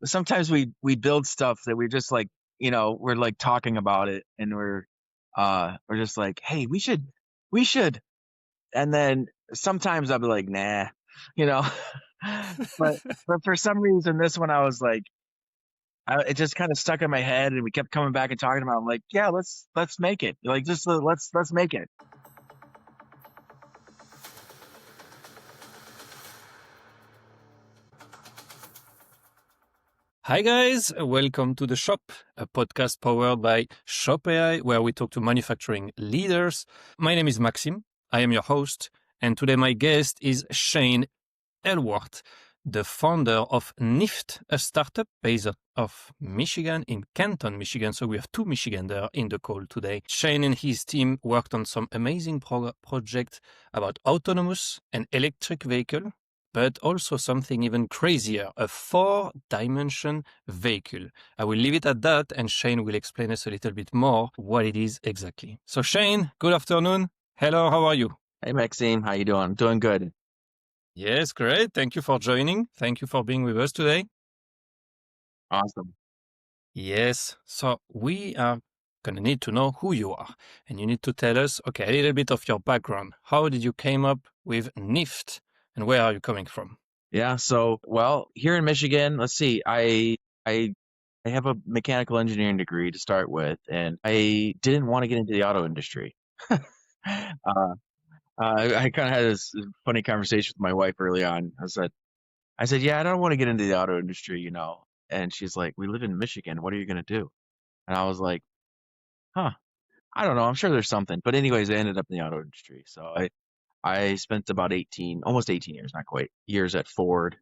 sometimes we build stuff that we just like, we're like talking about it and we're just like, hey, we should. And then sometimes I'll be like, nah, you know, but, but for some reason, this one I was like, it just kind of stuck in my head and we kept coming back and talking about it. I'm like, yeah, let's make it. Like, just let's make it. Hi guys, welcome to The Shop, a podcast powered by Shop AI, where we talk to manufacturing leaders. My name is Maxime, I am your host, and today my guest is Shane Elwart, the founder of NIFT, a startup based out of Michigan, in Canton, Michigan. So we have two Michigan there in the call today. Shane and his team worked on some amazing projects about autonomous and electric vehicle, but also something even crazier, a 4-dimension vehicle. I will leave it at that, and Shane will explain us a little bit more what it is exactly. So Shane, good afternoon. Hello, how are you? Hey, Maxime, how you doing? Doing good. Yes, great. Thank you for joining. Thank you for being with us today. Awesome. Yes, so we are going to need to know who you are, and you need to tell us, okay, a little bit of your background. How did you came up with NIFT, and where are you coming from? Yeah. So, well, here in Michigan, let's see. I I have a mechanical engineering degree to start with, and I didn't want to get into the auto industry. I kind of had this funny conversation with my wife early on. I said, yeah, I don't want to get into the auto industry. And she's like, we live in Michigan. What are you gonna do? And I was like, huh, I don't know. I'm sure there's something. But anyways, I ended up in the auto industry. So I spent about almost 18 years, not quite, years at Ford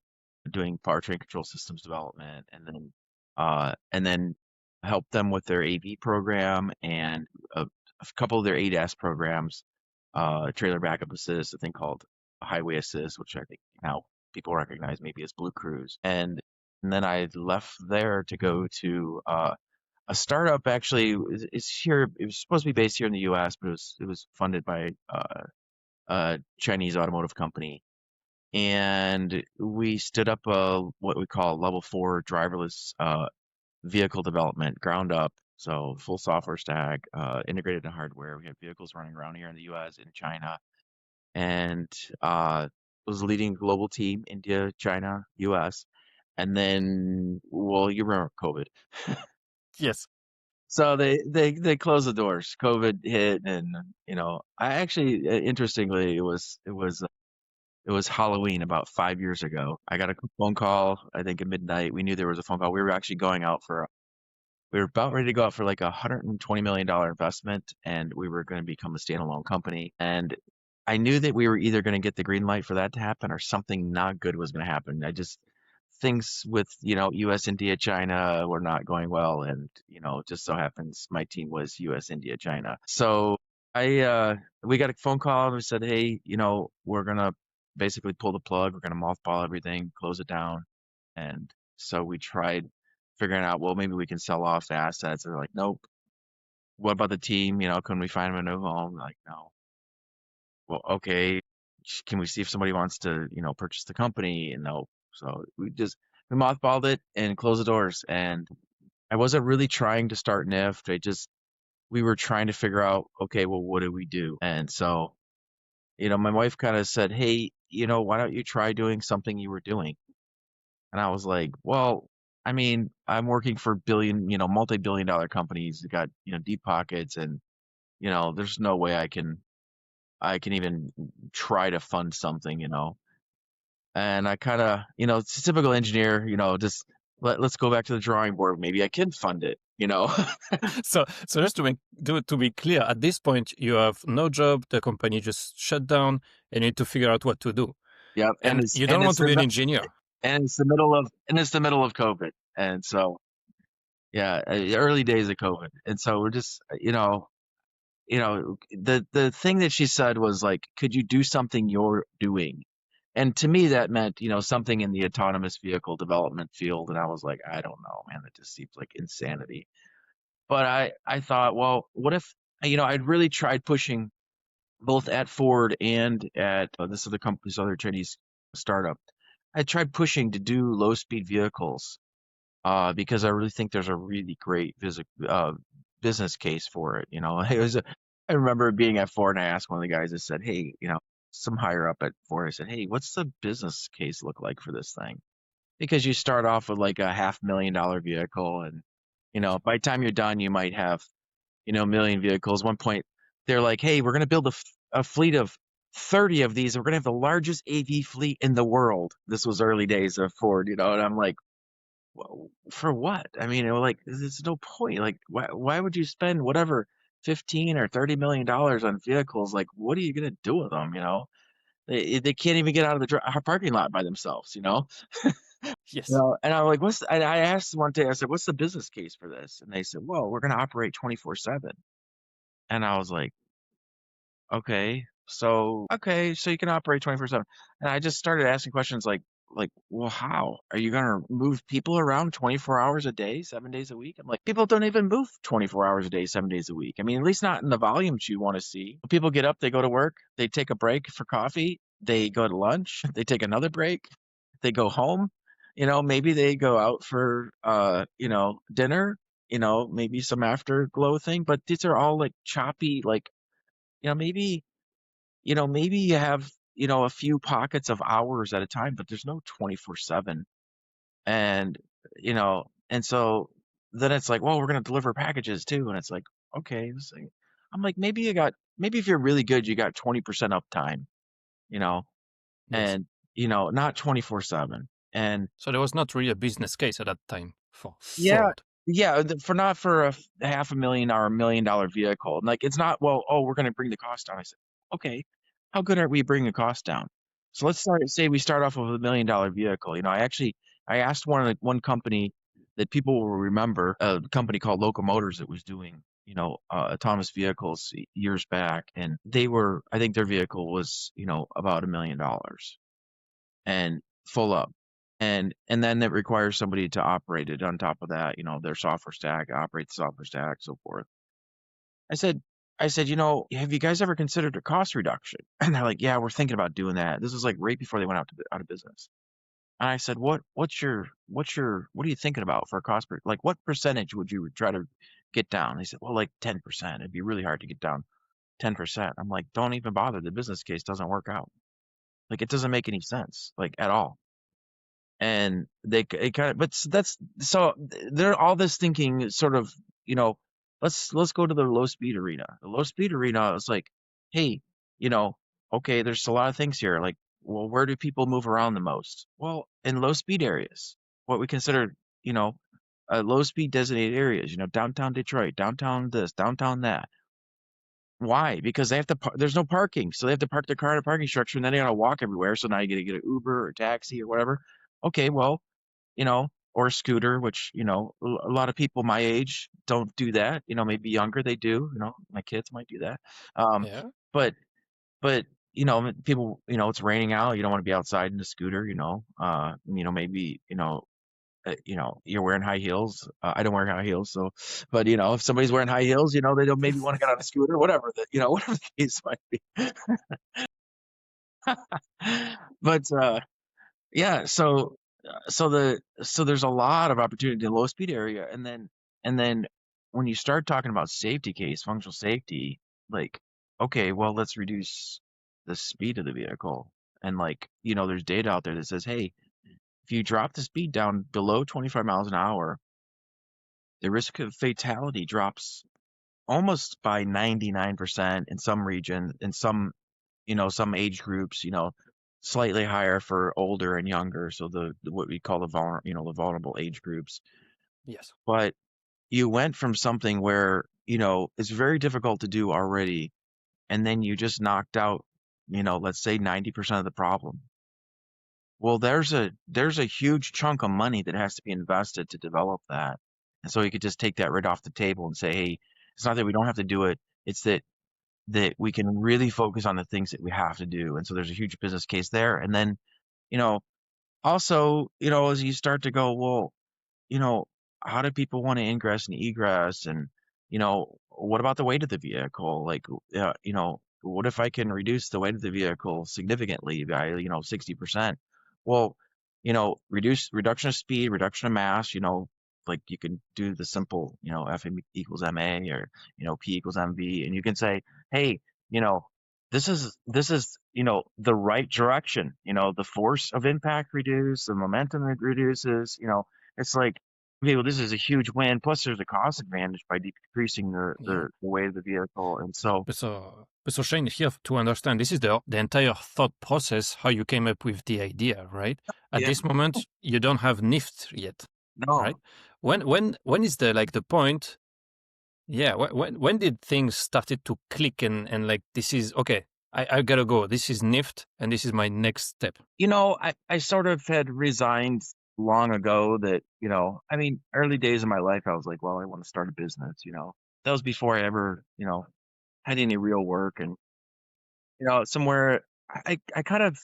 doing powertrain control systems development, and then helped them with their AV program and a couple of their ADAS programs, trailer backup assist, a thing called highway assist, which I think now people recognize maybe as Blue Cruise. And then I left there to go to a startup. Actually, is here. It was supposed to be based here in the U.S., but it was funded by a Chinese automotive company, and we stood up what we call level 4 driverless vehicle development, ground up. So full software stack, integrated in hardware. We have vehicles running around here in the U.S., in China, and was leading global team, India, China, U.S. And then, well, you remember COVID. Yes. So they closed the doors. COVID hit, and I actually, interestingly, it was Halloween about 5 years ago. I got a phone call, I think at midnight. We knew there was a phone call. We were about ready to go out for like $120 million investment, and we were going to become a standalone company. And I knew that we were either going to get the green light for that to happen or something not good was going to happen. Things with, US, India, China were not going well. And, just so happens my team was US, India, China. So we got a phone call and we said, hey, we're going to basically pull the plug. We're going to mothball everything, close it down. And so we tried figuring out, well, maybe we can sell off the assets. They're like, nope. What about the team? Couldn't we find them a new home? Like, no. Well, okay. Can we see if somebody wants to, purchase the company? And no. So we mothballed it and closed the doors. And I wasn't really trying to start NIFT. We were trying to figure out, okay, well, what do we do? And so, my wife kind of said, hey, why don't you try doing something you were doing? And I was like, well, I mean, I'm working for multi-billion dollar companies that got, deep pockets, and, there's no way I can even try to fund something. And I kind of, it's a typical engineer, just let's go back to the drawing board. Maybe I can fund it. So just to be clear, at this point, you have no job, the company just shut down, and you need to figure out what to do. Yep. And you don't want to be an engineer. And it's the middle of COVID. And so, yeah, early days of COVID. And so we're just, the thing that she said was like, could you do something you're doing? And to me, that meant, something in the autonomous vehicle development field. And I was like, I don't know, man, that just seems like insanity. But I thought, well, what if, I'd really tried pushing both at Ford and at this other Chinese startup. I tried pushing to do low speed vehicles because I really think there's a really great business case for it. It was. I remember being at Ford and I asked one of the guys that said, "Hey, some higher up at Ford, I said, "Hey, what's the business case look like for this thing?" Because you start off with like a $500,000 vehicle, and Yes. by the time you're done, you might have a million vehicles. One point, they're like, "Hey, we're going to build a fleet of 30 of these. We're going to have the largest AV fleet in the world." This was early days of Ford, and I'm like, well, for what? I mean, like, there's no point. Like, why would you spend whatever 15 or $30 million on vehicles? Like, what are you gonna do with them? They can't even get out of the parking lot by themselves. Yes. And I'm like, and I asked one day, I said, "What's the business case for this?" And they said, "Well, we're gonna operate 24/7." And I was like, okay, so you can operate 24/7. And I just started asking questions like, well, how are you gonna move people around 24 hours a day, 7 days a week? I'm like, people don't even move 24 hours a day, 7 days a week. I mean, at least not in the volumes you want to see. People get up, they go to work, they take a break for coffee, they go to lunch, they take another break, they go home. Maybe they go out for dinner, maybe some afterglow thing, but these are all like choppy, like, maybe maybe you have, a few pockets of hours at a time, but there's no 24/7. And, and so then it's like, well, we're going to deliver packages too. And it's like, okay. I'm like, maybe if you're really good, you got 20% uptime, you know, Yes. and, not 24/7. And So there was not really a business case at that time for yeah, Ford. yeah, for not for half a million or $1 million vehicle. And like, it's not, well, oh, we're going to bring the cost down. I said, okay, how good are we bringing the cost down? So say we start off with $1 million vehicle. I asked one company that people will remember, a company called Locomotors that was doing, autonomous vehicles years back. And I think their vehicle was, about $1 million and full up. And then it requires somebody to operate it on top of that, their software stack, operate the software stack, so forth. I said, have you guys ever considered a cost reduction? And they're like, yeah, we're thinking about doing that. This was like right before they went out of business. And I said, what are you thinking about for a like what percentage would you try to get down? He said, well, like 10%. It'd be really hard to get down 10%. I'm like, don't even bother. The business case doesn't work out. Like it doesn't make any sense, like at all. And it kind of, but that's so they're all this thinking sort of, you know let's go to the low speed arena. The low speed arena is like, hey, you know okay, there's a lot of things here, like, well, where do people move around the most? Well, in low speed areas, what we consider, you know low speed designated areas, downtown Detroit, downtown this, downtown that. Why? Because they have to there's no parking, so they have to park their car in a parking structure, and then they gotta walk everywhere, so now you gotta get an Uber or taxi or whatever. Okay, well, or a scooter, which, a lot of people my age don't do that. Maybe younger they do. My kids might do that. Um, Yeah. but but people, it's raining out. You don't want to be outside in a scooter. Maybe you're wearing high heels. I don't wear high heels, so. But if somebody's wearing high heels, they don't maybe want to get on a scooter, whatever whatever the case might be. But yeah, so there's a lot of opportunity in the low speed area, and then when you start talking about safety case, functional safety, like, okay, well, let's reduce the speed of the vehicle. And like, there's data out there that says, hey, if you drop the speed down below 25 miles an hour, the risk of fatality drops almost by 99% in some region, in some age groups, slightly higher for older and younger. So what we call the vulnerable age groups. Yes. But you went from something where, it's very difficult to do already, and then you just knocked out, let's say 90% of the problem. Well, there's a huge chunk of money that has to be invested to develop that. And so you could just take that right off the table and say, hey, it's not that we don't have to do it, it's that we can really focus on the things that we have to do. And so there's a huge business case there. And then, you know, also, as you start to go, well, you know, how do people want to ingress and egress? And, what about the weight of the vehicle? Like, what if I can reduce the weight of the vehicle significantly by, 60%? Well, reduction of speed, reduction of mass, like you can do the simple, F equals ma, or, P equals mv, and you can say, hey, you know, this is, the right direction. The force of impact reduced, the momentum it reduces, it's like, okay, well, this is a huge win. Plus there's a cost advantage by decreasing the, Yeah. the, the weight of the vehicle. And so, But so Shane, here to understand, this is the entire thought process, how you came up with the idea, right? At yeah, this moment, you don't have NIFT yet, right? no, When is the point? Yeah, when did things started to click and like this is okay? I gotta go. This is NIFT, and this is my next step. I sort of had resigned long ago that, I mean, early days of my life, I was like, well, I want to start a business. That was before I ever, had any real work. And, somewhere I kind of,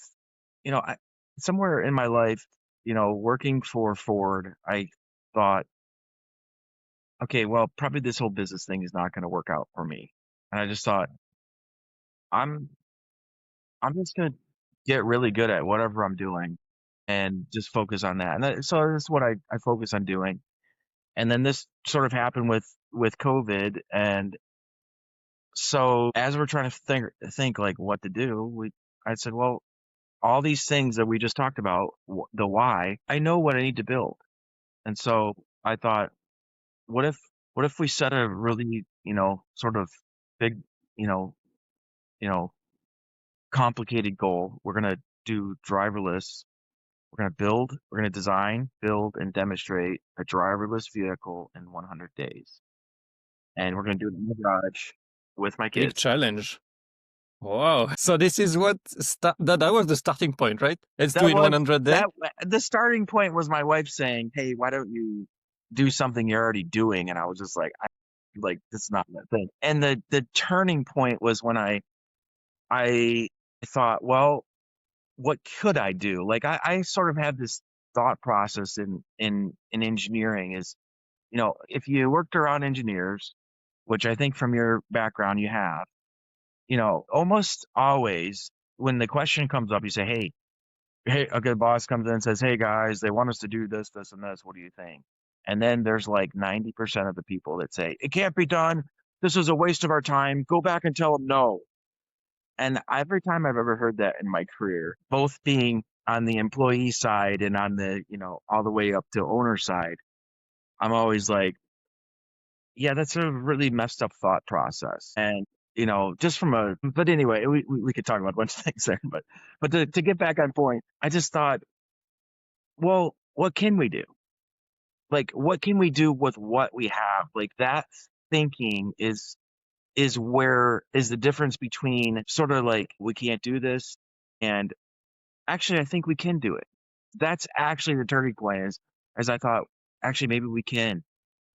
somewhere in my life, working for Ford, I thought, okay, well, probably this whole business thing is not going to work out for me. And I just thought, I'm, I'm just going to get really good at whatever I'm doing and just focus on that. So that's what I focus on doing. And then this sort of happened with COVID. And so as we're trying to think like what to do, I said, well, all these things that we just talked about, the why, I know what I need to build. And so I thought, what if what if we set a really, sort of big, you know, you know, complicated goal. We're gonna do driverless. We're going to design, build, and demonstrate a driverless vehicle in 100 days. And we're going to do it in the garage with my Big kids. challenge. Wow. So this is what that was the starting point, right? Let's do That it was 100 days. that the starting point was my wife saying, "Hey, why don't you do something you're already doing?" And I was just like, this is not that thing. And the turning point was when I thought, well, what could I do? Like I sort of had this thought process in engineering is, if you worked around engineers, which I think from your background you have, almost always when the question comes up, you say, hey, okay, the boss comes in and says, hey guys, they want us to do this, this, and this. What do you think? And then there's like 90% of the people that say, it can't be done. This is a waste of our time. Go back and tell them no. And every time I've ever heard that in my career, both being on the employee side and on the, all the way up to owner side, I'm always like, yeah, that's a really messed up thought process. And, just but anyway, we could talk about a bunch of things there, but to get back on point, I just thought, well, what can we do? Like, what can we do with what we have? Like that thinking is the difference between sort of like, we can't do this. And actually, I think we can do it. That's actually the turning point is, as I thought, actually, maybe we can.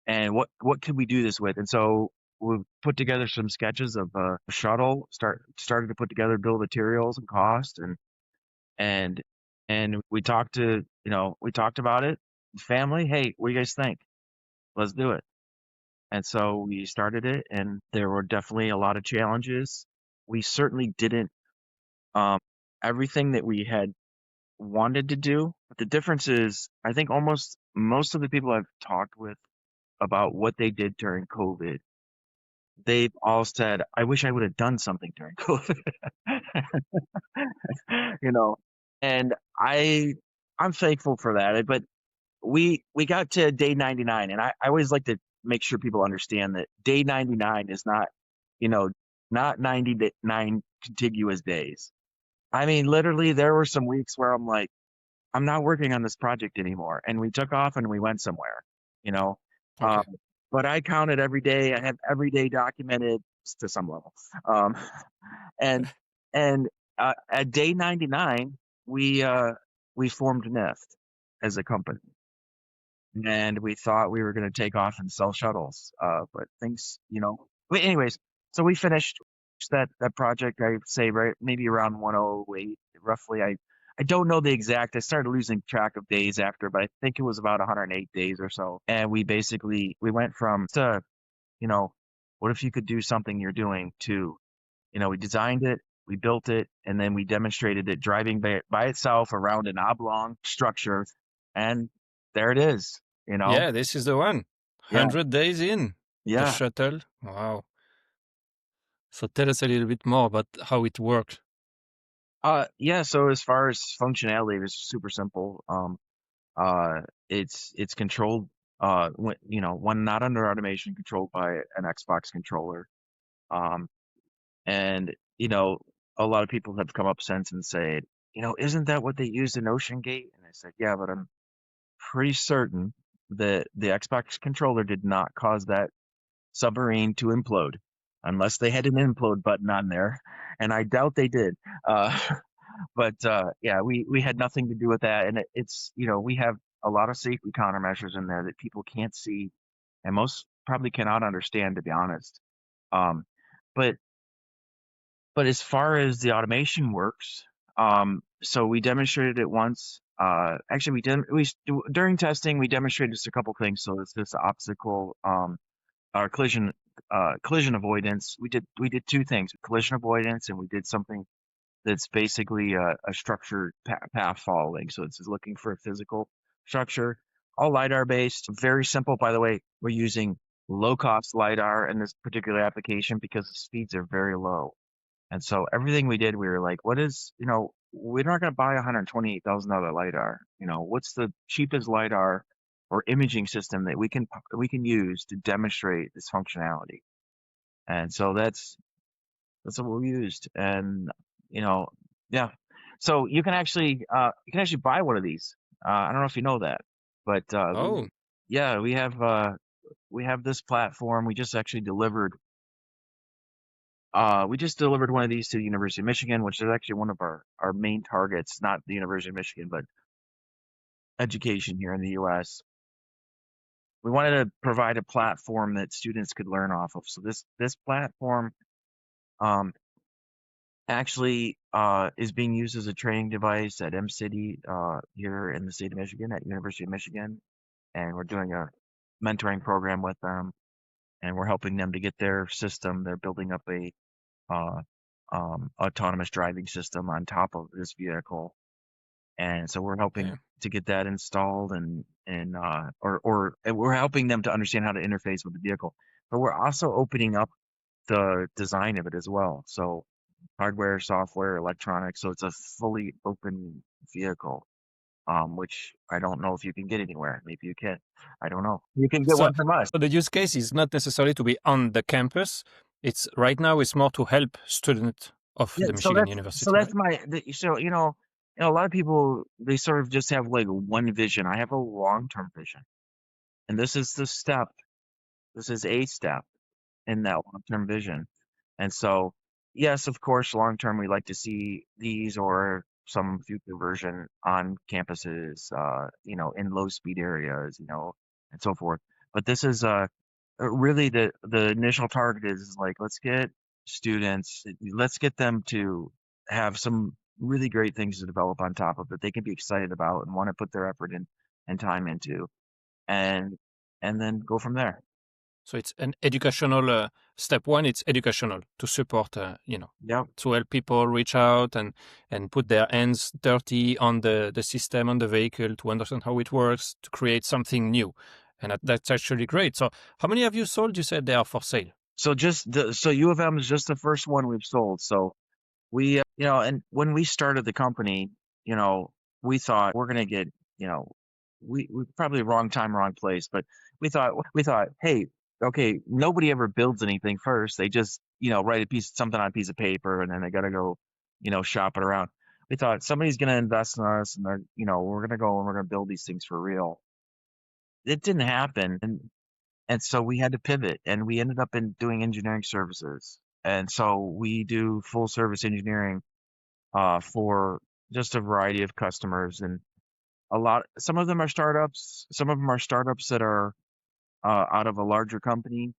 And what could we do this with? And so we put together some sketches of a shuttle, started to put together bill of materials and cost, and and we talked about it. Family, hey, what do you guys think? Let's do it. And so we started it, and there were definitely a lot of challenges. We certainly didn't um everything that we had wanted to do. But the difference is, I think almost most of the people I've talked with about what they did during COVID, they've all said, I wish I would have done something during COVID. you know, and I'm thankful for that. But we got to day 99, and I always like to make sure people understand that day 99 is not, you know, not 99 contiguous days. I mean, literally, there were some weeks where I'm like, I'm not working on this project anymore. And we took off and we went somewhere, you know. Um, Okay. but I counted every day. I have every day documented to some level. Um, and and at day 99, we formed NIFT as a company, and we thought we were going to take off and sell shuttles. But things, But anyways, so we finished that project. I'd say right maybe around 108, roughly. I don't know the exact. I started losing track of days after, but I think it was about 108 days or so. And we went from to, you know, what if you could do something you're doing to, we designed it, We built it, and then we demonstrated it driving by itself around an oblong structure, and there it is. You know, Yeah, this is the one. yeah, 100 days in the yeah. shuttle. Wow. So tell us a little bit more about how it works. Yeah. So as far as functionality, it's super simple. Uh, it's controlled. When, when not under automation, controlled by an Xbox controller. Um, and a lot of people have come up since and said, isn't that what they used in Ocean Gate? And I said, yeah, but I'm pretty certain that the Xbox controller did not cause that submarine to implode, unless they had an implode button on there, and I doubt they did. Uh, but yeah, we had nothing to do with that, and it's we have a lot of safety countermeasures in there that people can't see, and most probably cannot understand, to be honest. Um, but but as far as the automation works, so we demonstrated it once. Actually, during testing we demonstrated just a couple things. So it's this obstacle, our collision avoidance. We did two things: collision avoidance, and we did something that's basically a structured path following. So it's looking for a physical structure, all LiDAR based. Very simple, by the way. We're using low cost LiDAR in this particular application because the speeds are very low. And so everything we did, we were like, we're not going to buy a $128,000 LiDAR. What's the cheapest LiDAR or imaging system that we can use to demonstrate this functionality? And so that's what we used. And you know, yeah. So you can actually buy one of these. I don't know if you know that, but Oh, yeah, we have this platform. We just delivered one of these to the University of Michigan, which is actually one of our main targets, not the University of Michigan, but education here in the US. We wanted to provide a platform that students could learn off of. So this platform um, actually is being used as a training device at M-City here in the state of Michigan, at University of Michigan, and we're doing a mentoring program with them, and we're helping them to get their system. They're building up a uh, autonomous driving system on top of this vehicle, and so we're helping okay. to get that installed, and we're helping them to understand how to interface with the vehicle. But we're also opening up the design of it as well. So hardware, software, electronics. So it's a fully open vehicle, which I don't know if you can get anywhere. Maybe you can. I don't know. You can get So, one from us. so the use case is not necessarily to be on the campus. It's right now it's more to help students of Yeah, the so Michigan so University, that's right? so a lot of people, they sort of just have like one vision. I have a long-term vision, and this is the step. This is a step in that long-term vision. And so, yes, of course, long-term, we like to see these or some future version on campuses, in low-speed areas, and so forth. But this is really the initial target is like, let's get them to have some really great things to develop on top of that they can be excited about and want to put their effort in and time into, and then go from there. So it's an educational step one. It's educational to support, Yep. to help people reach out and put their hands dirty on the system, on the vehicle, to understand how it works, to create something new. And that's actually great. So how many have you sold? You said they are for sale. So U of M is just the first one we've sold. So and when we started the company, you know, we thought we're gonna get, we probably wrong time, wrong place, but we thought, hey, okay, nobody ever builds anything first. They just, write something on a piece of paper, and then they gotta go, shop it around. We thought somebody's gonna invest in us, and we're gonna go and we're gonna build these things for real. It didn't happen, and so we had to pivot, and we ended up in doing engineering services. And so we do full service engineering for just a variety of customers, and some of them are startups, some of them are startups that are out of a larger company,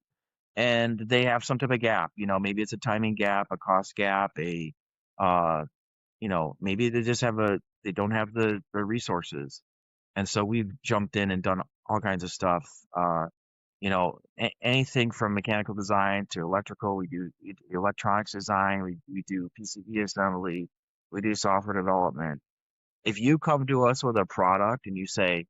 and they have some type of gap. Maybe it's a timing gap, a cost gap, uh, maybe they don't have the resources. And so we've jumped in and done all kinds of stuff. anything from mechanical design to electrical. We do electronics design. We do PCB assembly. We do software development. If you come to us with a product and you say,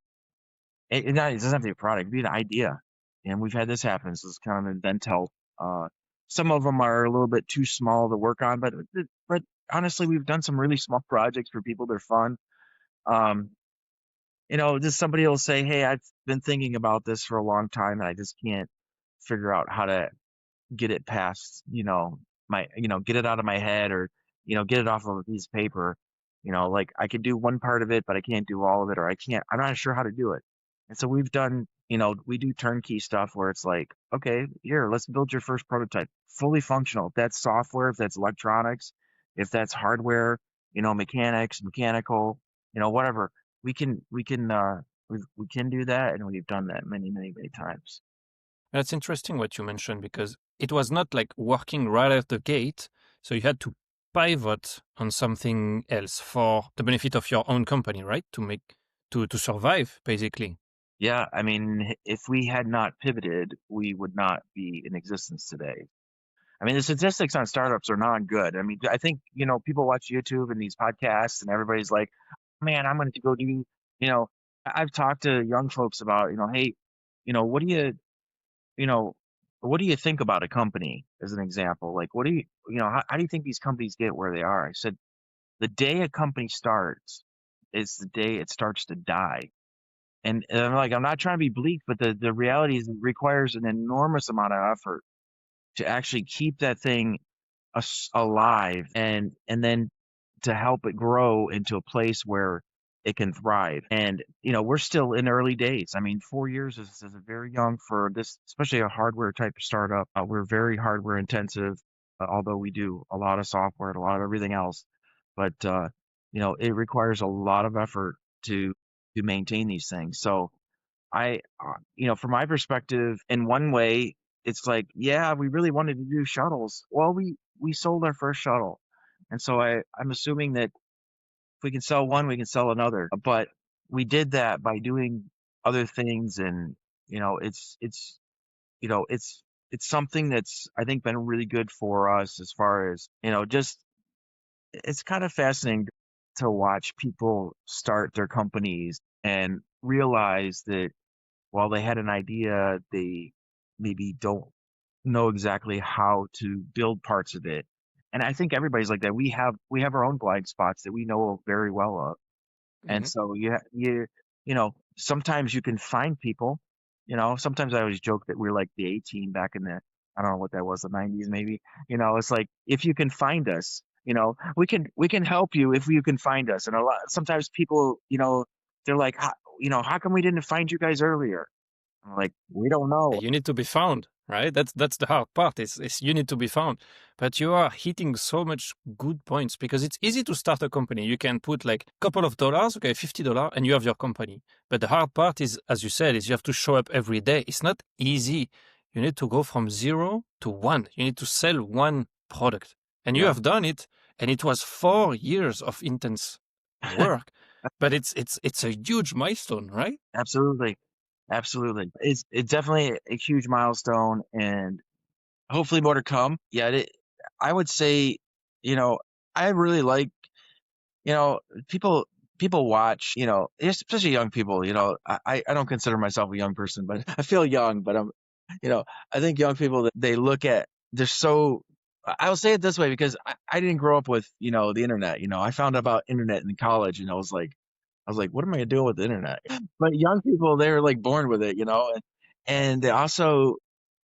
it doesn't have to be a product, it could be an idea. And we've had this happen. So it's kind of invent. Uh, some of them are a little bit too small to work on, but honestly, we've done some really small projects for people. They're fun. Um, just somebody will say, "Hey, I've been thinking about this for a long time, and I just can't figure out how to get it past, get it out of my head or, get it off of a piece of paper. Like I could do one part of it, but I can't do all of it, or I'm not sure how to do it. And so we do turnkey stuff where it's like, okay, here, let's build your first prototype, fully functional. If that's software, if that's electronics, if that's hardware, mechanics, mechanical, whatever. We can do that, and we've done that many, many, many times. That's interesting what you mentioned because it was not like working right out the gate. So you had to pivot on something else for the benefit of your own company, right? To survive, basically. Yeah, I mean, if we had not pivoted, we would not be in existence today. I mean, the statistics on startups are not good. I mean, I think, people watch YouTube and these podcasts and everybody's like, man, I'm going to go do, I've talked to young folks about, hey, you know, what do you, you know, what do you think about a company as an example? Like, how do you think these companies get where they are? I said, the day a company starts is the day it starts to die. And I'm like, I'm not trying to be bleak, but the reality is it requires an enormous amount of effort to actually keep that thing alive and then to help it grow into a place where it can thrive. And we're still in early days. I mean, 4 years is very young for this, especially a hardware type of startup. We're very hardware intensive, although we do a lot of software and a lot of everything else. But it requires a lot of effort to maintain these things. So from my perspective, in one way, it's like, yeah, we really wanted to do shuttles. Well, we sold our first shuttle, and so I'm assuming that if we can sell one, we can sell another. But we did that by doing other things, and it's you know it's something that's I think been really good for us as far as just it's kind of fascinating to watch people start their companies and realize that while they had an idea, they maybe don't know exactly how to build parts of it. And I think everybody's like that. We have our own blind spots that we know very well of. And Hmm. so sometimes you can find people, sometimes I always joke that we're like the A team back in I don't know what that was, the 90s maybe. It's like if you can find us, we can help you if you can find us. And sometimes people, they're like, how come we didn't find you guys earlier? I'm like, we don't know. You need to be found, right? That's the hard part. Is you need to be found. But you are hitting so much good points because it's easy to start a company. You can put like a couple of dollars, okay, $50, and you have your company. But the hard part is, as you said, is you have to show up every day. It's not easy. You need to go from 0 to 1. You need to sell one product. And you Yeah. have done it, and it was 4 years of intense work. But it's a huge milestone, right? Absolutely. Absolutely. It's definitely a huge milestone and hopefully more to come. Yeah, I would say, you know, I really like, you know, people people watch, especially young people, I don't consider myself a young person, but I feel young, but you know, I think young people that they look at they're so I'll say it this way because I didn't grow up with, the internet, I found out about internet in college and I was like, what am I doing with the internet? But young people, they're like born with it, and they also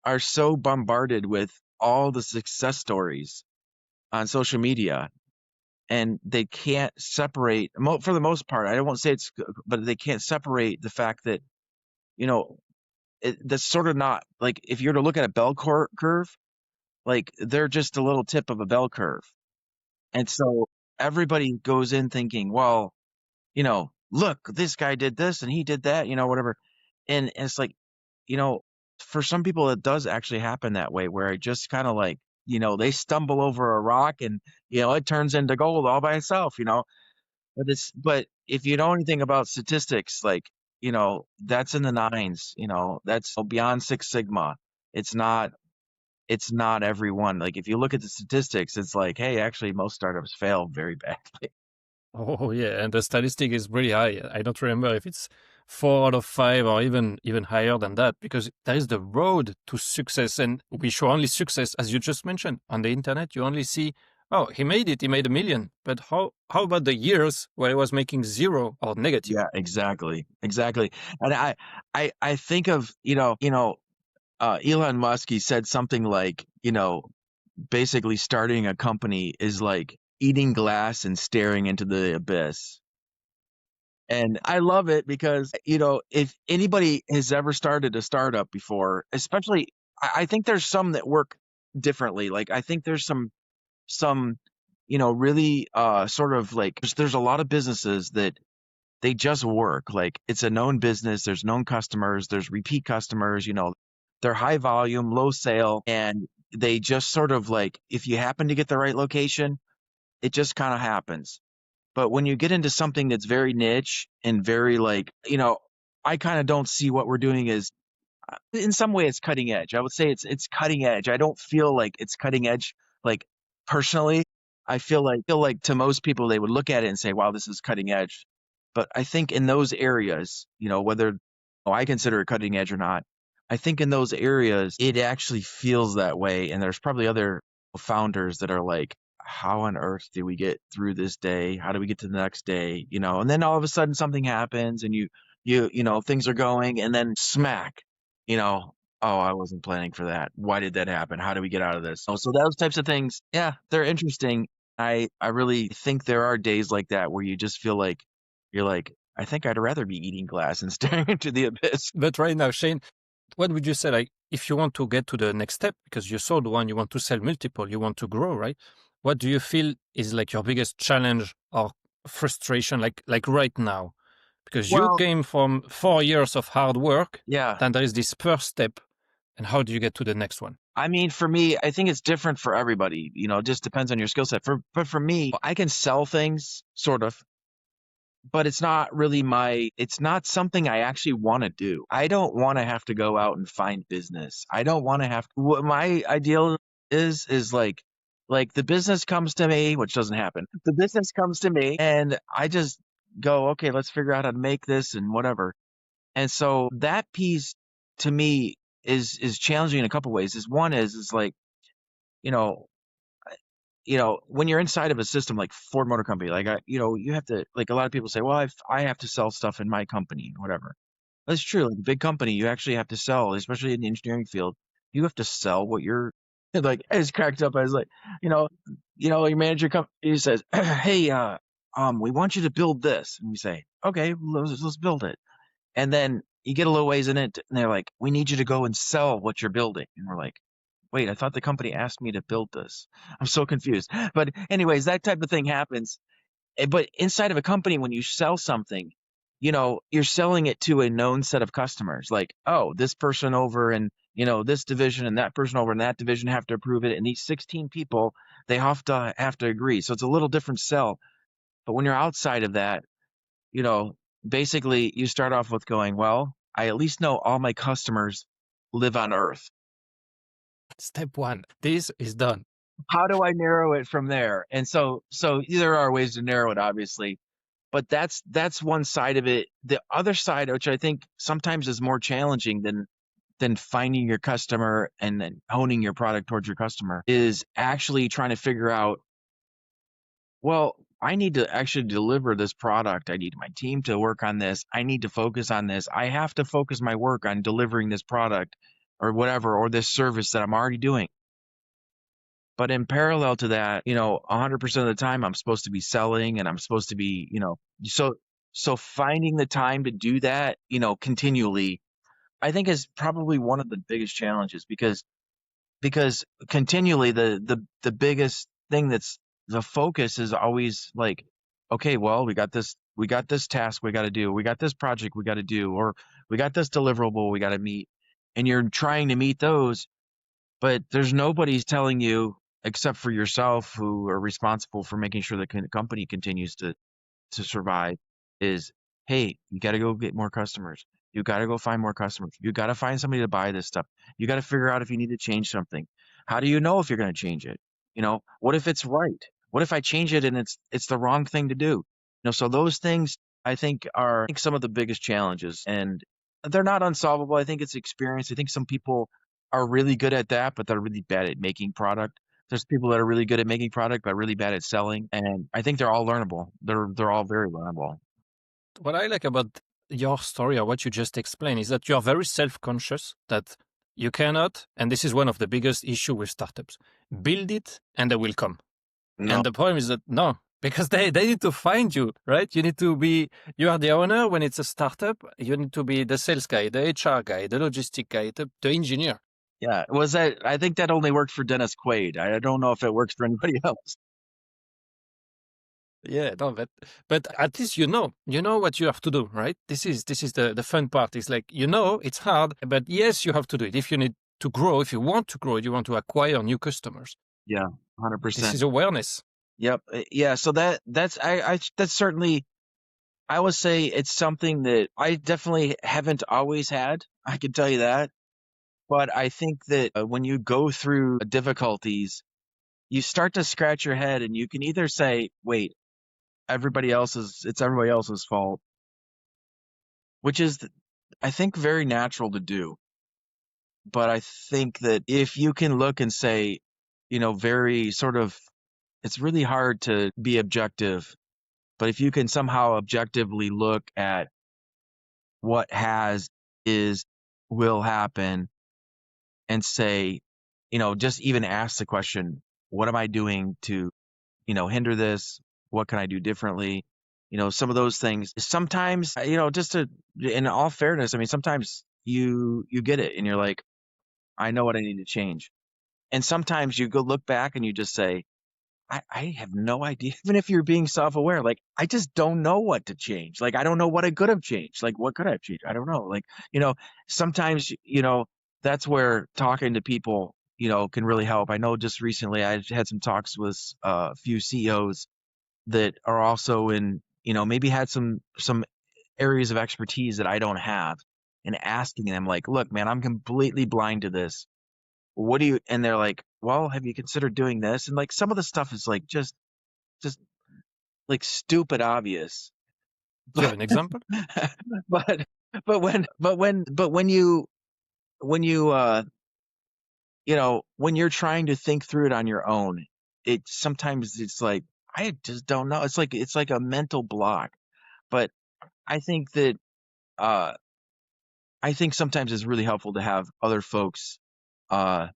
are so bombarded with all the success stories on social media, and they can't separate, for the most part. I won't say but they can't separate the fact that you know that's sort of not like if you're to look at a curve, like they're just a little tip of a bell curve, and so everybody goes in thinking, well, look, this guy did this and he did that, whatever. And it's like, you know, for some people, it does actually happen that way where it just kind of like, they stumble over a rock and, it turns into gold all by itself. But if you know anything about statistics, like, that's in the nines, that's beyond Six Sigma. It's not, it's not everyone. Like if you look at the statistics, it's like, hey, actually most startups fail very badly. Oh yeah, and the statistic is really high. I don't remember if it's 4 out of 5 or even higher than that, because there is the road to success, and we show only success, as you just mentioned. On the internet, you only see, oh, he made it, he made 1 million. But how about the years where he was making zero or negative? Yeah, exactly. Exactly. And I think of, Elon Musk, he said something like, basically starting a company is like eating glass and staring into the abyss. And I love it because, if anybody has ever started a startup before, especially, I think there's some that work differently. Like I think there's some, really sort of like there's a lot of businesses that they just work. Like it's a known business, there's known customers, there's repeat customers, they're high volume, low sale, and they just sort of like if you happen to get the right location, it just kind of happens. But when you get into something that's very niche and very like, I kind of don't see what we're doing as in some way it's cutting edge. I would say it's cutting edge. I don't feel like it's cutting edge like personally. I feel like to most people they would look at it and say, "Wow, this is cutting edge." But I think in those areas, whether I consider it cutting edge or not, I think in those areas it actually feels that way. And there's probably other founders that are like, "How on earth do we get through this day? How do we get to the next day?" And then all of a sudden something happens and things are going and then smack you know, oh, I wasn't planning for that. Why did that happen? How do we get out of this? Oh, so those types of things, yeah, they're interesting. I really think there are days like that where you just feel like you're like, I think I'd rather be eating glass and staring into the abyss. But right now, Shane, what would you say, like, if you want to get to the next step, because you sold one, you want to sell multiple, you want to grow, right? What do you feel is like your biggest challenge or frustration, like right now? Because you Well, came from 4 years of hard work, yeah. then there is this first step, and how do you get to the next one? I mean, for me, I think it's different for everybody. It just depends on your skill set. But for me, I can sell things sort of, but it's not something I actually want to do. I don't want to have to go out and find business. I don't want to have what my ideal is like the business comes to me, which doesn't happen. The business comes to me and I just go, okay, let's figure out how to make this and whatever. And so that piece to me is challenging in a couple ways. Is one is like, you know, when you're inside of a system like Ford Motor Company, like you have to like a lot of people say, well, I have to sell stuff in my company, whatever. That's true. Like a big company, you actually have to sell, especially in the engineering field. You have to sell what you're like. I was cracked up. I was like, your manager comes, he says, hey, we want you to build this, and we say, okay, let's build it. And then you get a little ways in it, and they're like, we need you to go and sell what you're building, and we're like, wait, I thought the company asked me to build this. I'm so confused. But anyways, that type of thing happens. But inside of a company, when you sell something, you're selling it to a known set of customers. Like, oh, this person over in, this division and that person over in that division have to approve it. And these 16 people, they have to agree. So it's a little different sell. But when you're outside of that, you know, basically you start off with going, well, I at least know all my customers live on Earth. Step one, this is done. How do I narrow it from there? And so there are ways to narrow it, obviously, but that's one side of it. The other side, which I think sometimes is more challenging than finding your customer and then honing your product towards your customer, is actually trying to figure out, well, I need to actually deliver this product. I need my team to work on this. I need to focus on this. I have to focus my work on delivering this product or whatever, or this service that I'm already doing. But in parallel to that, 100% of the time I'm supposed to be selling and I'm supposed to be, so finding the time to do that, continually, I think is probably one of the biggest challenges because continually the biggest thing that's the focus is always like, okay, well, we got this task we got to do. We got this project we got to do, or we got this deliverable we got to meet. And you're trying to meet those, but there's nobody's telling you except for yourself who are responsible for making sure the company continues to survive is hey, you got to go get more customers. You got to go find more customers. You got to find somebody to buy this stuff. You got to figure out if you need to change something. How do you know if you're going to change it? What if it's right? What if I change it and it's the wrong thing to do? So those things I think are some of the biggest challenges, and they're not unsolvable. I think it's experience. I think some people are really good at that, but they're really bad at making product. There's people that are really good at making product, but really bad at selling. And I think they're all learnable. They're all very learnable. What I like about your story or what you just explained is that you're very self-conscious that you cannot, and this is one of the biggest issue with startups, build it and they will come. No, And the problem is that no, because they need to find you, right? You are the owner when it's a startup. You need to be the sales guy, the HR guy, the logistic guy, the engineer. yeah, I think that only worked for Dennis Quaid. I don't know if it works for anybody else. Yeah, no, but at least you know what you have to do, right? This is the fun part. It's like it's hard, but yes, you have to do it. If you need to grow, if you want to grow, you want to acquire new customers. Yeah, This 100%. is awareness. Yep. Yeah. So that's certainly, I would say it's something that I definitely haven't always had. I can tell you that. But I think that when you go through difficulties, you start to scratch your head and you can either say, wait, it's everybody else's fault, which is, I think, very natural to do. But I think that if you can look and say, very sort of, it's really hard to be objective, but if you can somehow objectively look at what is, will happen and say, just even ask the question, what am I doing to, hinder this? What can I do differently? Some of those things sometimes, in all fairness, I mean, sometimes you get it and you're like, I know what I need to change. And sometimes you go look back and you just say, I have no idea. Even if you're being self-aware, like, I just don't know what to change. Like, I don't know what I could have changed. Like, what could I have changed? I don't know. Like, sometimes, that's where talking to people, can really help. I know just recently I had some talks with a few CEOs that are also in, maybe had some areas of expertise that I don't have, and asking them like, look, man, I'm completely blind to this. What do you, and they're like, well, have you considered doing this? And like, some of the stuff is like just like stupid obvious. Do you have an example? but when you're trying to think through it on your own, sometimes it's like, I just don't know. It's like a mental block. But I think that uh I think sometimes it's really helpful to have other folks uh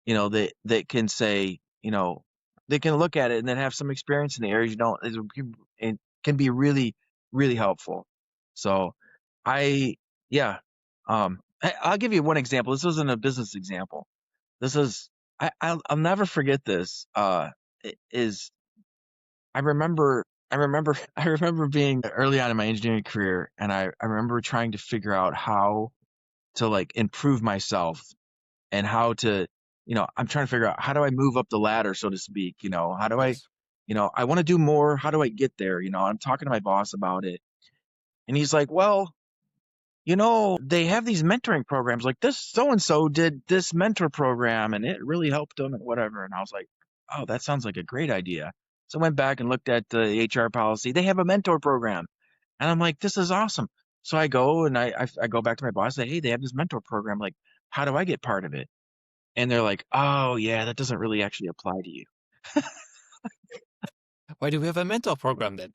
that can say, they can look at it and then have some experience in the areas you don't. It can be really, really helpful. So I, yeah, I'll give you one example. This wasn't a business example. This is, I'll never forget this. Is I remember being early on in my engineering career, and I remember trying to figure out how to like improve myself, and how to, I'm trying to figure out, how do I move up the ladder, so to speak? How do I, Yes. I want to do more. How do I get there? I'm talking to my boss about it, and he's like, well, they have these mentoring programs, like this so and so did this mentor program and it really helped them and whatever. And I was like, oh, that sounds like a great idea. So I went back and looked at the HR policy. They have a mentor program. And I'm like, this is awesome. So I go and I go back to my boss and say, hey, they have this mentor program. Like, how do I get part of it? And they're like, oh, yeah, that doesn't really actually apply to you. Why do we have a mentor program then?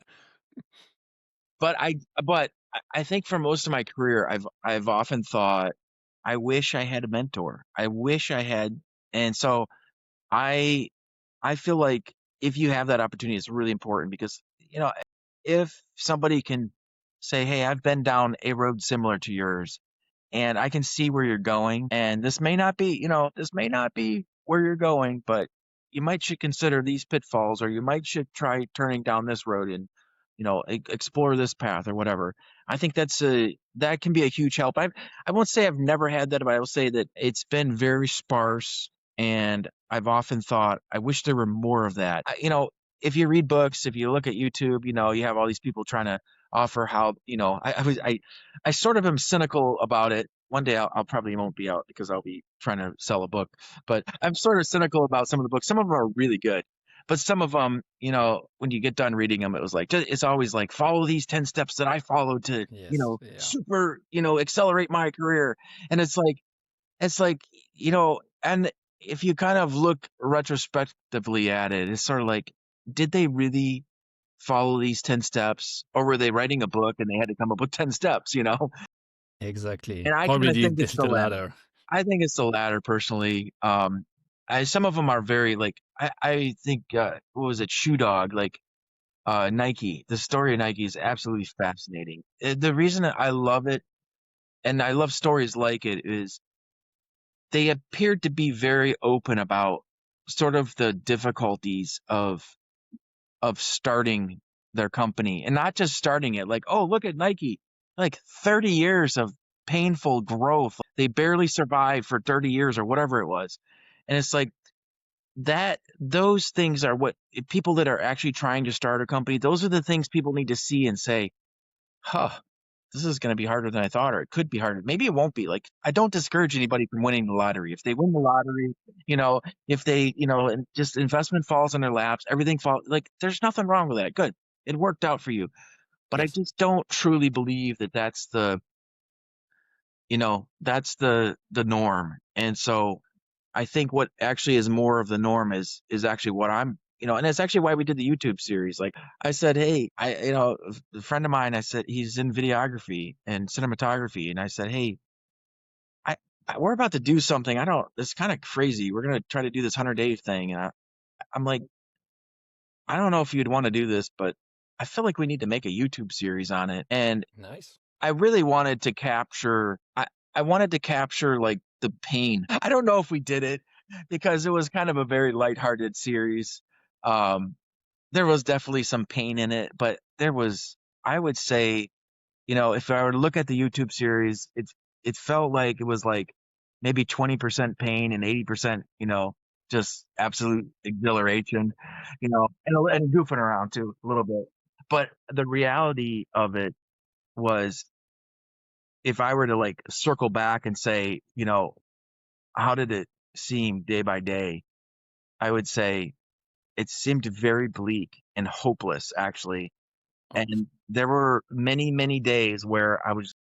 But I think for most of my career, I've often thought, I wish I had a mentor. I wish I had. And so I I feel like if you have that opportunity, it's really important, because, if somebody can say, hey, I've been down a road similar to yours, and I can see where you're going, and this may not be where you're going, but you might should consider these pitfalls, or you might should try turning down this road and, explore this path or whatever. I think that can be a huge help. I won't say I've never had that, but I will say that it's been very sparse, and I've often thought, I wish there were more of that. If you read books, if you look at YouTube, you have all these people trying to offer how, I sort of am cynical about it. One day I'll probably won't be out because I'll be trying to sell a book, but I'm sort of cynical about some of the books. Some of them are really good, but some of them, when you get done reading them, it was like, it's always like, follow these 10 steps that I followed to, Yes. Yeah. super, accelerate my career. And it's like, and if you kind of look retrospectively at it, it's sort of like, did they really follow these 10 steps, or were they writing a book and they had to come up with 10 steps, Exactly. And I kind Probably of think it's the the latter. latter. I think it's the latter personally. Some of them are very like, I think, what was it? Shoe Dog, like, Nike, the story of Nike is absolutely fascinating. The reason that I love it, and I love stories like it, is they appeared to be very open about sort of the difficulties of starting their company, and not just starting it like, oh, look at Nike, like 30 years of painful growth. They barely survived for 30 years or whatever it was. And it's like those things are what people that are actually trying to start a company, those are the things people need to see and say, huh, this is going to be harder than I thought, or it could be harder. Maybe it won't be. Like, I don't discourage anybody from winning the lottery. If they win the lottery, if they, and just investment falls on their laps, everything falls, like, there's nothing wrong with that. Good. It worked out for you. But I Yes. just don't truly believe that that's the norm. And so I think what actually is more of the norm is actually what I'm, and it's actually why we did the YouTube series. Like, I said, hey, a friend of mine, I said, he's in videography and cinematography. And I said, hey, we're about to do something. It's kind of crazy. We're going to try to do this 100-day thing. And I'm like, I don't know if you'd want to do this, but I feel like we need to make a YouTube series on it. And Nice. I really wanted to capture, I wanted to capture like the pain. I don't know if we did it because it was kind of a very lighthearted series. Um, there was definitely some pain in it, but I would say, if I were to look at the YouTube series, it felt like it was like maybe 20% pain and 80%, just absolute exhilaration, and goofing around too a little bit. But the reality of it was, if I were to like circle back and say, how did it seem day by day? I would say it seemed very bleak and hopeless, actually. Oh, And there were many, many days where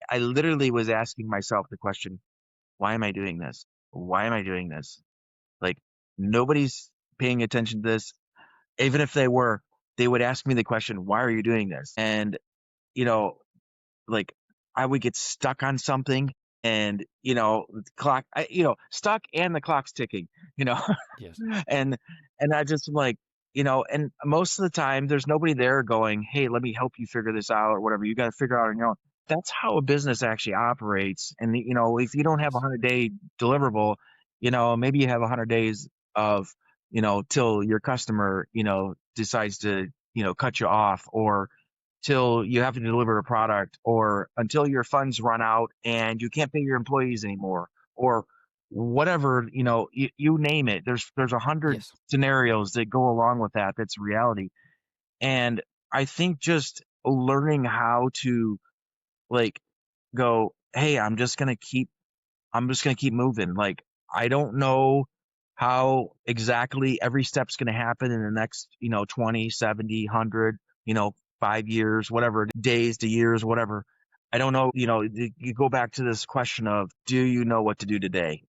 I literally was asking myself the question, why am I doing this? Why am I doing this? Like, nobody's paying attention to this. Even if they were, they would ask me the question, why are you doing this? And, you know, like, I would get stuck on something, and, the clock, stuck, and the clock's ticking, you know, yes. and I just like, and most of the time there's nobody there going, hey, let me help you figure this out or whatever. You got to figure out on your own. That's how a business actually operates. And if you don't have a Yes. 100-day deliverable, maybe you have 100 days of, till your customer, decides to, cut you off, or till you have to deliver a product, or until your funds run out and you can't pay your employees anymore, or whatever, you name it. There's 100 Yes. scenarios that go along with that. That's reality. And I think just learning how to, like, go, hey, I'm just gonna keep moving. Like, I don't know how exactly every step's gonna happen in the next, 20, 70, 100, 5 years, whatever, days to years, whatever. I don't know, you go back to this question of, do you know what to do today?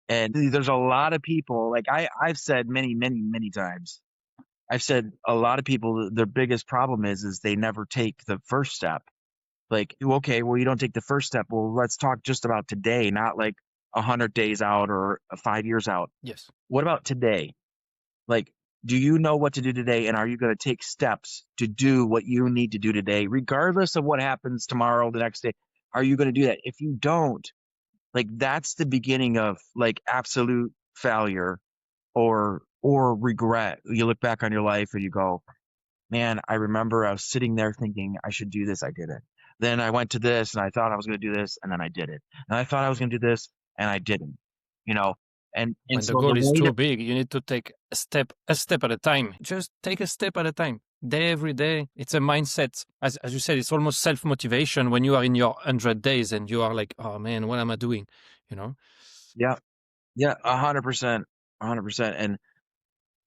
And there's a lot of people, like, I've said many, many, many times, I've said a lot of people, their biggest problem is they never take the first step. Like, okay, well, you don't take the first step. Well, let's talk just about today, not like 100 days out or 5 years out. Yes. What about today? Like, do you know what to do today? And are you going to take steps to do what you need to do today, regardless of what happens tomorrow, the next day? Are you going to do that? If you don't, like, that's the beginning of like absolute failure, or regret. You look back on your life and you go, man, I remember I was sitting there thinking I should do this. I did it. Then I went to this and I thought I was going to do this, and then I did it. And I thought I was going to do this, and I didn't, you know? And When the so the goal is way too to, big, you need to take a step at a time. Just take a step at a time. day every day. It's a mindset. As you said, it's almost self-motivation when you are in your 100 days and you are like, oh man, what am I doing? You know? Yeah. Yeah. 100%. 100%. And,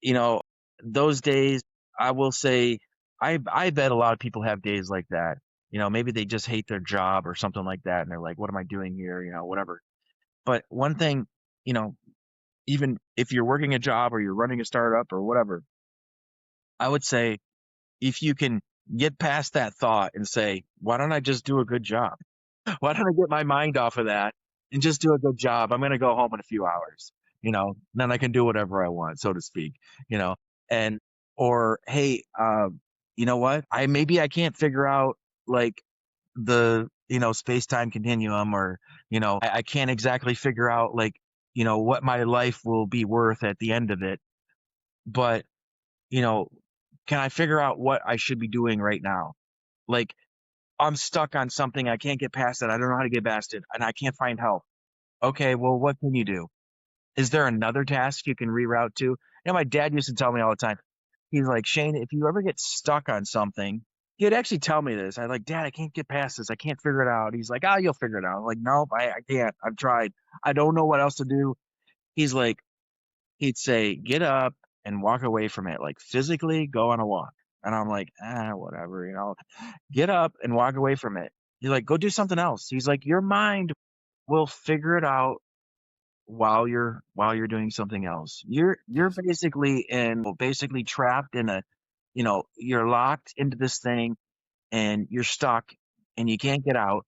you know, those days, I will say, I bet a lot of people have days like that. You know, maybe they just hate their job or something like that. And they're like, what am I doing here? You know, whatever. But one thing, you know, even if you're working a job or you're running a startup or whatever, I would say if you can get past that thought and say, why don't I just do a good job? Why don't I get my mind off of that and just do a good job? I'm going to go home in a few hours, you know, then I can do whatever I want, so to speak, you know, and, or, hey, you know what? Maybe I can't figure out like the, you know, space-time continuum, or, you know, I can't exactly figure out like, you know, what my life will be worth at the end of it. But, you know, can I figure out what I should be doing right now? Like, I'm stuck on something. I can't get past it. I don't know how to get past it, and I can't find help. Okay, well, what can you do? Is there another task you can reroute to? You know, my dad used to tell me all the time. He's like, Shane, if you ever get stuck on something, he'd actually tell me this. I like, Dad, I can't get past this. I can't figure it out. He's like, you'll figure it out. I'm like, nope, I can't. I've tried. I don't know what else to do. He's like, he'd say, get up and walk away from it. Like physically go on a walk. And I'm like, whatever, you know, get up and walk away from it. He's like, go do something else. He's like, your mind will figure it out while you're doing something else. You're Yes. basically trapped in a, you know, you're locked into this thing and you're stuck and you can't get out.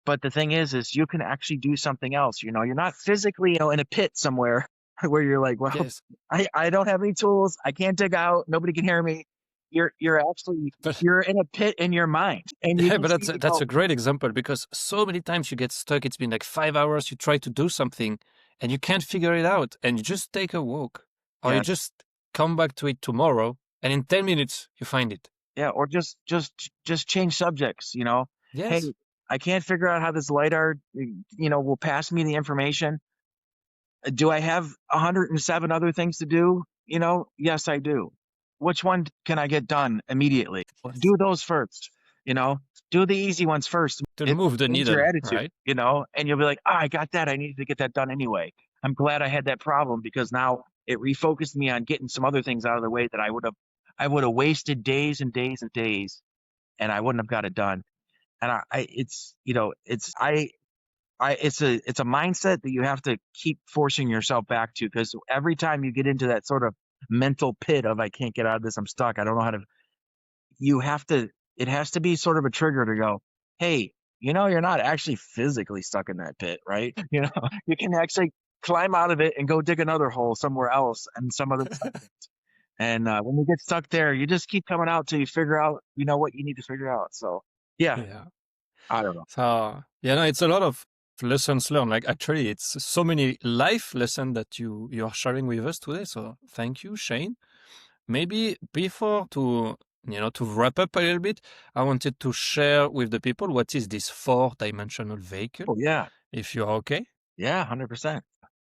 But the thing is you can actually do something else. You know, you're not physically, you know, in a pit somewhere where you're like, well, Yes. I don't have any tools. I can't dig out. Nobody can hear me. You're actually, But you're in a pit in your mind and you yeah, but just need to that's go. a great example because so many times you get stuck. It's been like 5 hours. You try to do something and you can't figure it out, and you just take a walk, or you Yes. just come back to it tomorrow, and in 10 minutes you find it. Yeah. Or just change subjects, you know. Hey, Yes. I can't figure out how this LiDAR, you know, will pass me the information. Do I have 107 other things to do? You know, yes, I do. Which one can I get done immediately? Yes. Do those first, you know, do the easy ones first. To It move the change your needle, attitude, right? you know, and you'll be like, I got that. I needed to get that done anyway. I'm glad I had that problem because now it refocused me on getting some other things out of the way that I would have wasted days and days and days and I wouldn't have got it done. And it's, you know, it's a mindset that you have to keep forcing yourself back to, because every time you get into that sort of mental pit of I can't get out of this, I'm stuck, I don't know how to, you have to, it has to be sort of a trigger to go, hey, you know, you're not actually physically stuck in that pit, right? You know, you can actually climb out of it and go dig another hole somewhere else and some other time. And when you get stuck there, you just keep coming out till you figure out, you know, what you need to figure out. So yeah, Yeah. I don't know. So yeah, no, it's a lot of lessons learned. Like actually, it's so many life lessons that you are sharing with us today. So thank you, Shane. Maybe before to wrap up a little bit, I wanted to share with the people what is this four-dimensional vehicle, Oh yeah, if you're okay. yeah, 100%.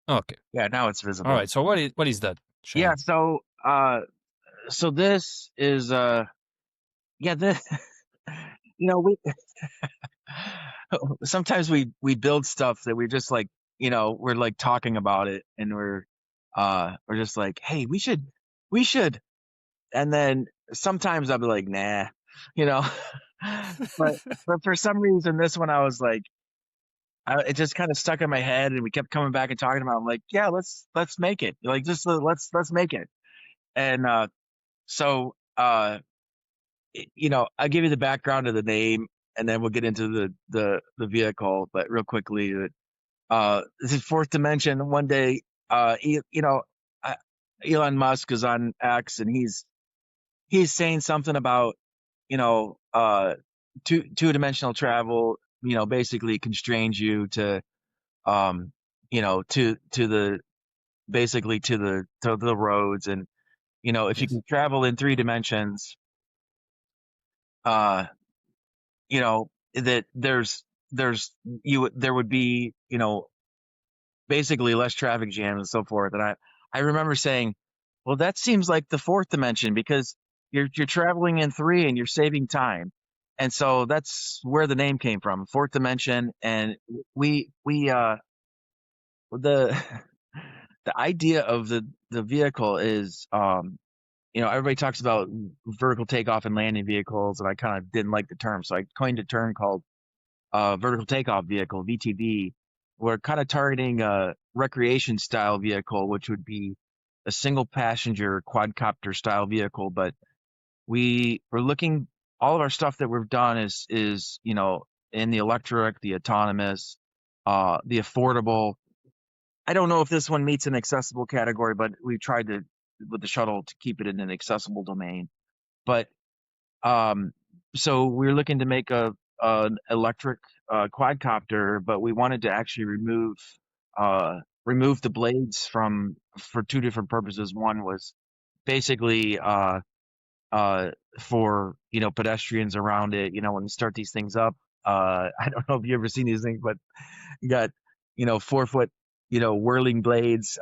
Okay. Yeah, now it's All visible. right. So what is that, Yeah, Shane? so this is yeah, this you know, we sometimes we build stuff that we just like, you know, we're like talking about it and we're just like, "Hey, we should." And then sometimes I'll be like, "Nah." You know? But for some reason this one I was like, it just kind of stuck in my head and we kept coming back and talking about it. I'm like, "Yeah, let's make it." Like just let's make it. And so you know, I'll give you the background of the name and then we'll get into the vehicle. But real quickly, this is fourth dimension. One day, you know, uh, Elon Musk is on X and he's saying something about, you know, two-dimensional travel, you know, basically constrains you to, um, you know, to the basically to the roads. And you know, if you Yes. can travel in three dimensions, uh, you know, that there would be, you know, basically less traffic jams and so forth. And I remember saying, well, that seems like the fourth dimension because you're traveling in three and you're saving time. And so that's where the name came from, fourth dimension. And we the the idea of the vehicle is everybody talks about vertical takeoff and landing vehicles, and I kind of didn't like the term, so I coined a term called vertical takeoff vehicle, VTV. We're kind of targeting a recreation style vehicle, which would be a single passenger quadcopter style vehicle. But we're looking, all of our stuff that we've done is in the electric, the autonomous, the affordable. I don't know if this one meets an accessible category, but we tried to with the shuttle to keep it in an accessible domain. But um, so we're looking to make a an electric quadcopter, but we wanted to actually remove the blades from for two different purposes. One was basically uh, for pedestrians around it. When you start these things up, I don't know if you ever seen these things, but you got 4 foot whirling blades.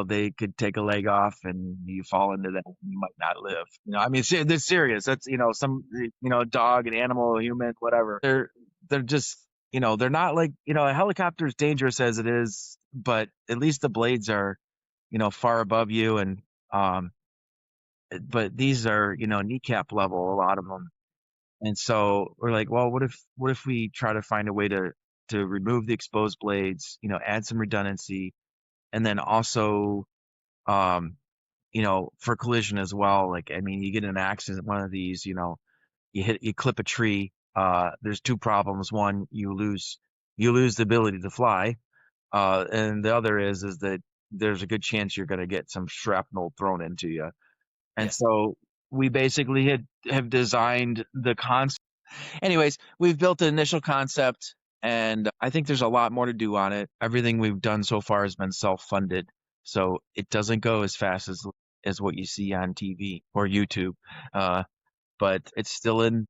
They could take a leg off and you fall into that and you might not live. I mean, this serious. That's some dog, an animal, a human, whatever. They're just they're not like a helicopter is dangerous as it is, but at least the blades are far above you. And but these are kneecap level, a lot of them. And so we're like, well, what if we try to find a way to remove the exposed blades, add some redundancy, and then also for collision as well. Like, I mean, you get in an accident, one of these, you clip a tree. There's two problems. One, you lose the ability to fly. And the other is that there's a good chance you're going to get some shrapnel thrown into you. And Yes. so we basically have designed the concept. Anyways, we've built the initial concept, and I think there's a lot more to do on it. Everything we've done so far has been self-funded, so it doesn't go as fast as what you see on TV or YouTube. Uh, but it's still in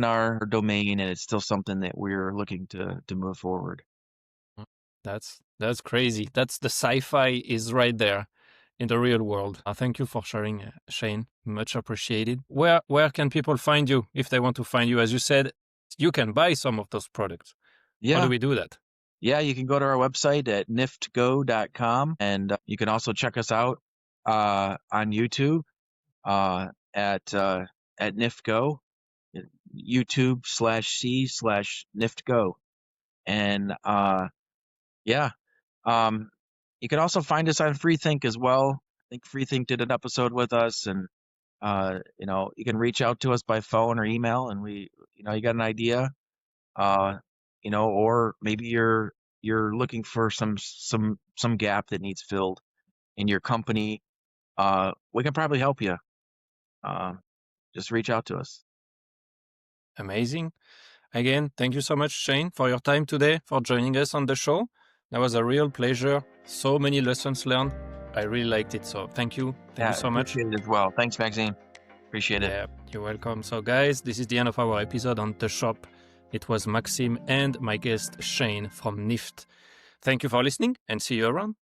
our domain, and it's still something that we're looking to move forward. That's crazy. That's the sci-fi is right there in the real world. Thank you for sharing, Shane. Much appreciated. Where can people find you if they want to find you? As you said, you can buy some of those products. How do Yeah. we do that? Yeah, you can go to our website at niftgo.com, and you can also check us out on YouTube at NIFTGO, YouTube/C/NIFTGO. And yeah, you can also find us on Freethink as well. I think Freethink did an episode with us, and you can reach out to us by phone or email, and you got an idea, uh, or maybe you're looking for some gap that needs filled in your company. We can probably help you. Uh, just reach out to us. Amazing. Again, thank you so much, Shane, for your time today, for joining us on the show. That was a real pleasure. So many lessons learned. I really liked it. So thank you. Thank you so much. Appreciate it as well. Thanks, Maxime. Appreciate it. Yeah, you're welcome. So, guys, this is the end of our episode on The Shop. It was Maxime and my guest, Shane from NIFT. Thank you for listening and see you around.